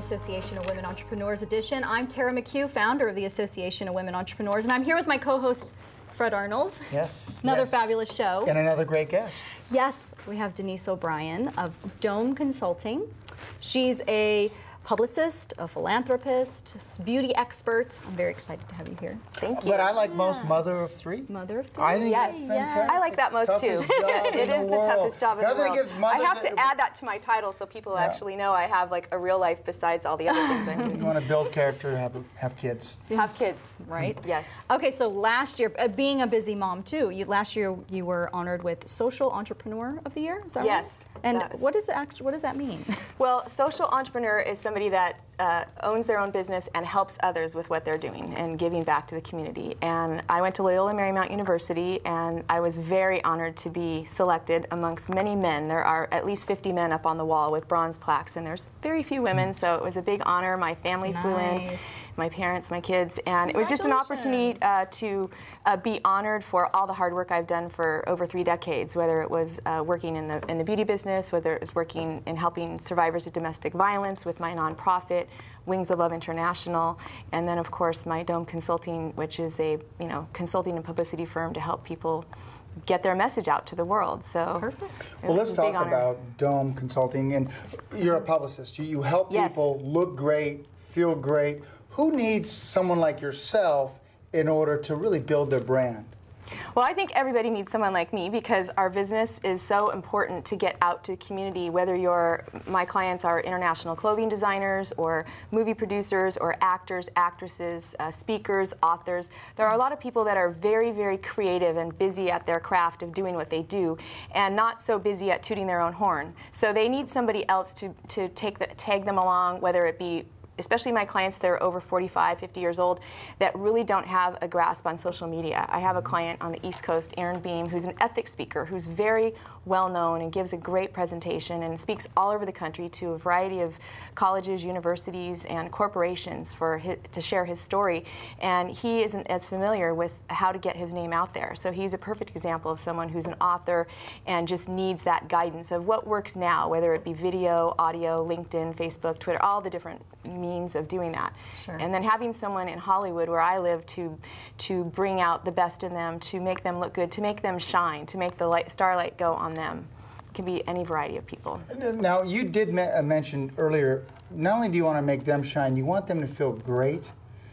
Association of Women Entrepreneurs edition. I'm Tara McHugh, founder of the Association of Women Entrepreneurs, and I'm here with my co-host, Fred Arnold. Yes. Another fabulous show. And another great guest. Yes, we have Denise O'Brien of Dome Consulting. She's a publicist, a philanthropist, beauty expert. I'm very excited to have you here. Thank you. But I like most mother of three. Mother of three. I think Yes. that's fantastic. I like that most too. It is the toughest job in the world. I have to add that to my title so people actually know I have like a real life besides all the other things I'm doing. You want to build character, have kids. Have kids. Right? Yes. Okay, so last year, being a busy mom too, last year you were honored with Social Entrepreneur of the Year, is that right? Yes. And what does that mean? Well, social entrepreneur is somebody that owns their own business and helps others with what they're doing and giving back to the community. And I went to Loyola Marymount University, and I was very honored to be selected amongst many men. There are at least 50 men up on the wall with bronze plaques, and there's very few women, so it was a big honor. My family flew in, my parents, my kids, and it was just an opportunity to be honored for all the hard work I've done for over 3 decades, whether it was working in the beauty business, whether it was working in helping survivors of domestic violence with my nonprofit, Wings of Love International, and then of course my Dome Consulting, which is a consulting and publicity firm to help people get their message out to the world. So perfect. Well, let's talk about Dome Consulting. And you're a publicist. You help people look great, feel great. Who needs someone like yourself in order to really build their brand? Well, I think everybody needs someone like me because our business is so important to get out to the community, whether my clients are international clothing designers or movie producers or actors, actresses, speakers, authors. There are a lot of people that are very, very creative and busy at their craft of doing what they do and not so busy at tooting their own horn. So they need somebody else to tag them along, whether it be especially my clients that are over 45, 50 years old that really don't have a grasp on social media. I have a client on the East Coast, Aaron Beam, who's an ethics speaker, who's very well known and gives a great presentation and speaks all over the country to a variety of colleges, universities, and corporations to share his story. And he isn't as familiar with how to get his name out there. So he's a perfect example of someone who's an author and just needs that guidance of what works now, whether it be video, audio, LinkedIn, Facebook, Twitter, all the different means of doing that. Sure. And then having someone in Hollywood where I live to bring out the best in them, to make them look good, to make them shine, to make the starlight go on them. It can be any variety of people. Now, you did mention earlier, not only do you want to make them shine, you want them to feel great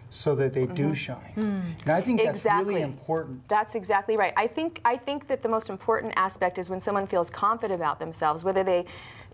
so that they do shine. And I think that's really important. That's exactly right. I think that the most important aspect is when someone feels confident about themselves, whether they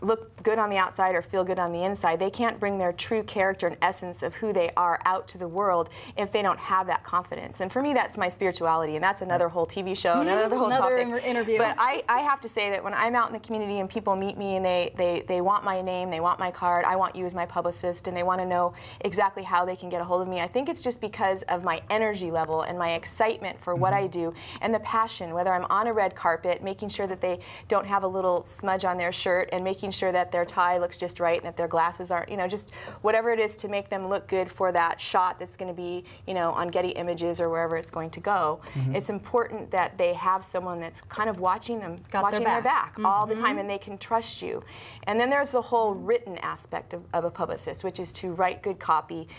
look good on the outside or feel good on the inside. They can't bring their true character and essence of who they are out to the world if they don't have that confidence. And for me, that's my spirituality, and that's another whole TV show, another whole topic. Interview. But I have to say that when I'm out in the community and people meet me and they want my name, they want my card, I want you as my publicist, and they want to know exactly how they can get a hold of me, I think it's just because of my energy level and my excitement for what I do and the passion, whether I'm on a red carpet, making sure that they don't have a little smudge on their shirt and making sure that their tie looks just right and that their glasses aren't, just whatever it is to make them look good for that shot that's going to be, on Getty Images or wherever it's going to go. It's important that they have someone that's kind of watching them, watching their back all the time, and they can trust you. And then there's the whole written aspect of a publicist, which is to write good copy,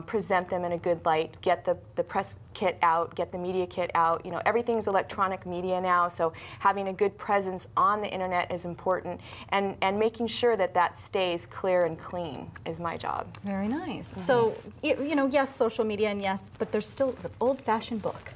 present them in a good light, get the press kit out, get the media kit out. Everything's electronic media now, so having a good presence on the internet is important, and making sure that stays clear and clean is my job. Very nice. So, yes, social media, and yes, but there's still the old-fashioned book.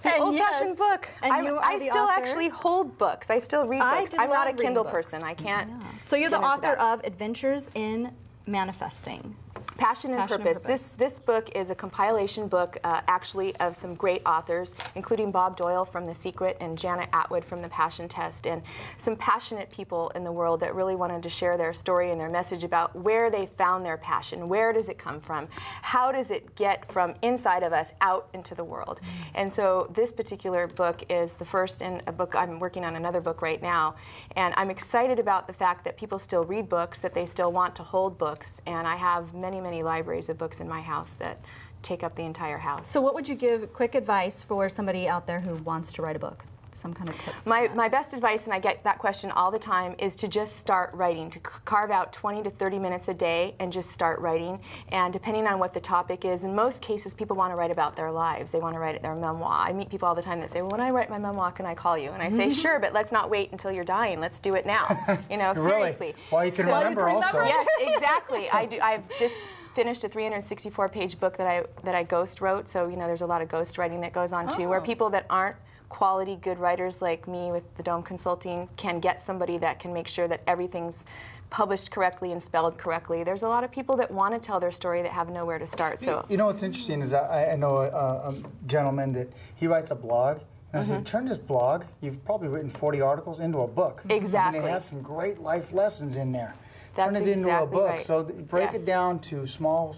The old-fashioned book. And I still actually hold books. I still read books. I'm not a Kindle person. I can't. Yeah. So you're the author of Adventures in Manifesting. Passion and Purpose. This book is a compilation book, actually, of some great authors, including Bob Doyle from The Secret and Janet Atwood from The Passion Test, and some passionate people in the world that really wanted to share their story and their message about where they found their passion, where does it come from, how does it get from inside of us out into the world. And so this particular book is the first in a book. I'm working on another book right now, and I'm excited about the fact that people still read books, that they still want to hold books, and I have many libraries of books in my house that take up the entire house. So what would you give quick advice for somebody out there who wants to write a book? some kind of tips? My best advice, and I get that question all the time, is to just start writing, to carve out 20 to 30 minutes a day and just start writing. And depending on what the topic is, in most cases people want to write about their lives. They want to write their memoir. I meet people all the time that say, well, when I write my memoir, can I call you? And I say, sure, but let's not wait until you're dying. Let's do it now. You know, seriously. Really? Well, you can remember also. Yes, exactly. I've just finished a 364-page book that I ghost wrote. So, you know, there's a lot of ghost writing that goes on too, where people that aren't quality good writers like me with the Dome Consulting can get somebody that can make sure that everything's published correctly and spelled correctly. There's a lot of people that want to tell their story that have nowhere to start. So you know what's interesting is I know a gentleman that he writes a blog. And I said, turn this blog, you've probably written 40 articles, into a book. Exactly. And it has some great life lessons in there. That's turn it into a exactly book. right. So break it down to small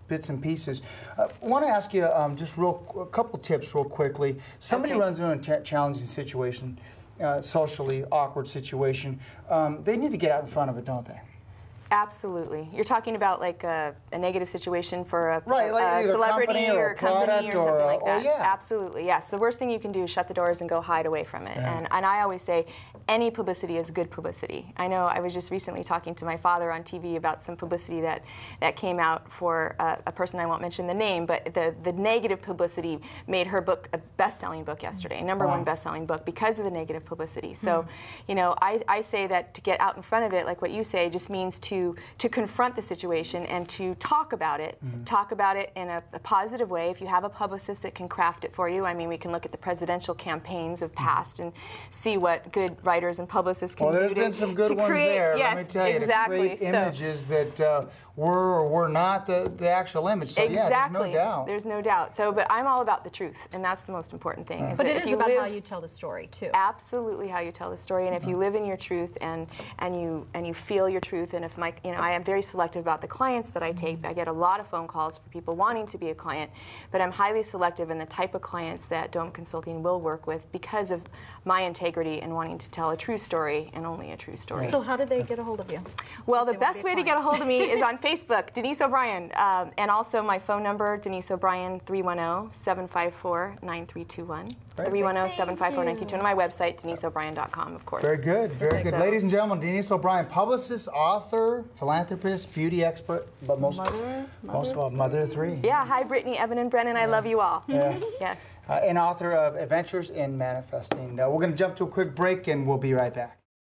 bits and pieces. I want to ask you just a couple tips real quickly. Somebody runs into a challenging situation, socially awkward situation. They need to get out in front of it, don't they? Absolutely. You're talking about like a negative situation for a like celebrity or a company or something like that. Yeah. Absolutely, yes. The worst thing you can do is shut the doors and go hide away from it. Yeah. And I always say any publicity is good publicity. I know I was just recently talking to my father on TV about some publicity that came out for a person, I won't mention the name, but the negative publicity made her book a best-selling book yesterday, #1 best-selling book because of the negative publicity. So, you know, I say that to get out in front of it, like what you say, just means to confront the situation and to talk about it. Talk about it in a positive way. If you have a publicist that can craft it for you, I mean, we can look at the presidential campaigns of past and see what good writers and publicists can do. Well, there's been some good ones create, there, yes, let me tell you, exactly. to create images that were or were not the actual image. So exactly. yeah, there's no doubt. There's no doubt. So, but I'm all about the truth, and that's the most important thing. Is but that it is about how you tell the story too. Absolutely, how you tell the story, and if you live in your truth and you feel your truth, and if I am very selective about the clients that I take. I get a lot of phone calls for people wanting to be a client, but I'm highly selective in the type of clients that Dome Consulting will work with because of my integrity and wanting to tell a true story and only a true story. So how did they get a hold of you? Well, the best way to get a hold of me is on Facebook, Denise O'Brien, and also my phone number, Denise O'Brien, 310-754-9321. 310-754-9321. And my website, DeniseO'Brien.com, of course. Very good, very good. Ladies and gentlemen, Denise O'Brien, publicist, author, philanthropist, beauty expert, but most of all, mother of three. Yeah, hi Brittany, Evan, and Brennan. I love you all. Yes. Yes. And author of Adventures in Manifesting. We're going to jump to a quick break, and we'll be right back.